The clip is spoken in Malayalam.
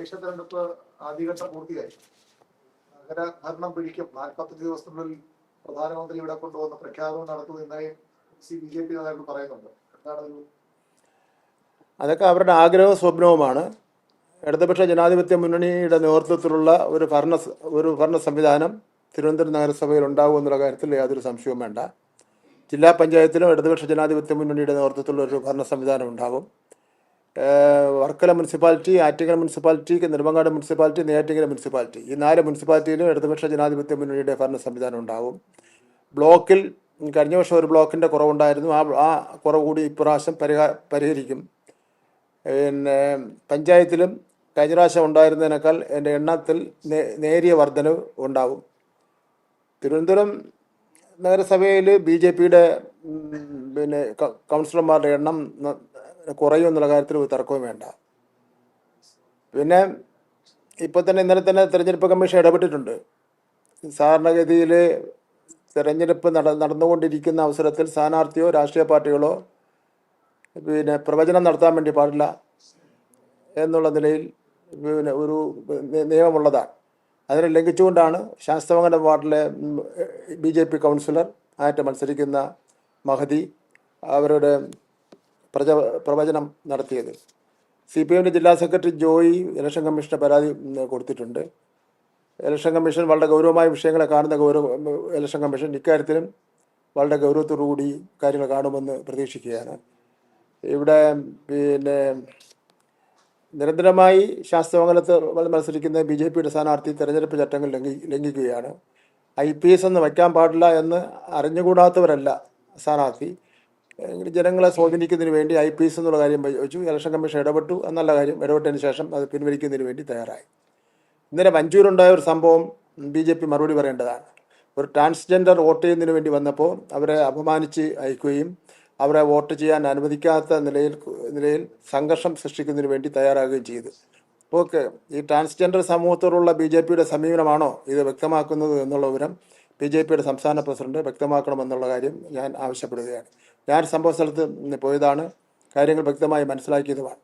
തദ്ദേശ തെരഞ്ഞെടുപ്പ് ആദ്യഘട്ടം പൂർത്തിയായി. നഗരഭരണം പിടിക്കും, 45 ദിവസത്തിനുള്ളിൽ പ്രധാനമന്ത്രി ഇവിടെ കൊണ്ടുവന്ന് പ്രഖ്യാപനം നടത്തുന്നതായി BJP നേതാക്കൾ പറയുന്നുണ്ട്. എന്താണ് ഒരു അതൊക്കെ അവരുടെ ആഗ്രഹവും സ്വപ്നവുമാണ്. ഇടതുപക്ഷ ജനാധിപത്യ മുന്നണിയുടെ നേതൃത്വത്തിലുള്ള ഒരു ഭരണ സംവിധാനം തിരുവനന്തപുരം നഗരസഭയിൽ ഉണ്ടാകുമെന്നുള്ള കാര്യത്തിൽ യാതൊരു സംശയവും വേണ്ട. ജില്ലാ പഞ്ചായത്തിലും ഇടതുപക്ഷ ജനാധിപത്യ മുന്നണിയുടെ നേതൃത്വത്തിലുള്ള ഒരു ഭരണ സംവിധാനം ഉണ്ടാകും. Varkala municipality, Attingal municipality, Nedumangad municipality, Neyyattinkara municipality, ഈ 4 മുനിസിപ്പാലിറ്റിയിലും ഇടതുപക്ഷ ജനാധിപത്യ മുന്നണിയുടെ ഭരണ സംവിധാനം ഉണ്ടാകും. ബ്ലോക്കിൽ കഴിഞ്ഞ വർഷം ഒരു ബ്ലോക്കിൻ്റെ കുറവുണ്ടായിരുന്നു. ആ കുറവ് കൂടി ഇപ്രാവശ്യം പരിഹരിക്കും. പിന്നെ പഞ്ചായത്തിലും കഴിഞ്ഞ പ്രാവശ്യം ഉണ്ടായിരുന്നതിനേക്കാൾ എൻ്റെ എണ്ണത്തിൽ നേരിയ വർധനവ് ഉണ്ടാവും. തിരുവനന്തപുരം നഗരസഭയിൽ BJPയുടെ കൗൺസിലർമാരുടെ എണ്ണം കുറയും എന്നുള്ള കാര്യത്തിൽ ഒരു തർക്കവും വേണ്ട. പിന്നെ ഇപ്പോൾ തന്നെ ഇന്നലെ തന്നെ തെരഞ്ഞെടുപ്പ് കമ്മീഷൻ ഇടപെട്ടിട്ടുണ്ട്. സാധാരണഗതിയിൽ തെരഞ്ഞെടുപ്പ് നടന്നുകൊണ്ടിരിക്കുന്ന അവസരത്തിൽ സ്ഥാനാർത്ഥിയോ രാഷ്ട്രീയ പാർട്ടികളോ പ്രവചനം നടത്താൻ വേണ്ടി പാടില്ല എന്നുള്ള നിലയിൽ ഒരു നിയമമുള്ളതാണ്. അതിനെ ലംഘിച്ചുകൊണ്ടാണ് ശാസ്തമംഗലം വാർഡിലെ BJP കൗൺസിലർ ആയിട്ട് മത്സരിക്കുന്ന മഹതി അവരുടെ പ്രവചനം നടത്തിയത്. CPMൻ്റെ ജില്ലാ സെക്രട്ടറി ജോയി ഇലക്ഷൻ കമ്മീഷന് പരാതി കൊടുത്തിട്ടുണ്ട്. ഇലക്ഷൻ കമ്മീഷൻ വളരെ ഗൗരവമായ വിഷയങ്ങളെ കാണുന്ന ഇലക്ഷൻ കമ്മീഷൻ ഇക്കാര്യത്തിലും വളരെ ഗൗരവത്തോടുകൂടി കാര്യങ്ങൾ കാണുമെന്ന് പ്രതീക്ഷിക്കുകയാണ്. ഇവിടെ നിരന്തരമായി ശാസ്തമംഗലത്ത് മത്സരിക്കുന്ന BJPയുടെ സ്ഥാനാർത്ഥി തെരഞ്ഞെടുപ്പ് ചട്ടങ്ങൾ ലംഘിക്കുകയാണ്. IPS എന്ന് വയ്ക്കാൻ പാടില്ല എന്ന് അറിഞ്ഞുകൂടാത്തവരല്ല സ്ഥാനാർത്ഥി. ജനങ്ങളെ സ്വാധീനിക്കുന്നതിന് വേണ്ടി IPS എന്നുള്ള കാര്യം വെച്ചു. ഇലക്ഷൻ കമ്മീഷൻ ഇടപെട്ടു, നല്ല കാര്യം. ഇടപെട്ടതിന് ശേഷം അത് പിൻവലിക്കുന്നതിന് വേണ്ടി തയ്യാറായി. ഇന്നലെ മഞ്ചൂരുണ്ടായ ഒരു സംഭവം BJP മറുപടി പറയേണ്ടതാണ്. ഒരു ട്രാൻസ്ജെൻഡർ വോട്ട് ചെയ്യുന്നതിന് വേണ്ടി വന്നപ്പോൾ അവരെ അപമാനിച്ച് അയക്കുകയും അവരെ വോട്ട് ചെയ്യാൻ അനുവദിക്കാത്ത നിലയിൽ സംഘർഷം സൃഷ്ടിക്കുന്നതിന് വേണ്ടി തയ്യാറാകുകയും ചെയ്തു. ഓക്കെ, ഈ ട്രാൻസ്ജെൻഡർ സമൂഹത്തോടുള്ള BJPയുടെ സമീപനമാണോ ഇത് വ്യക്തമാക്കുന്നത് എന്നുള്ള വിവരം BJPയുടെ സംസ്ഥാന പ്രസിഡന്റ് വ്യക്തമാക്കണമെന്നുള്ള കാര്യം ഞാൻ ആവശ്യപ്പെടുകയാണ്. ഞാൻ സംഭവ സ്ഥലത്ത് പോയതാണ്, കാര്യങ്ങൾ വ്യക്തമായി മനസ്സിലാക്കിയതുമാണ്.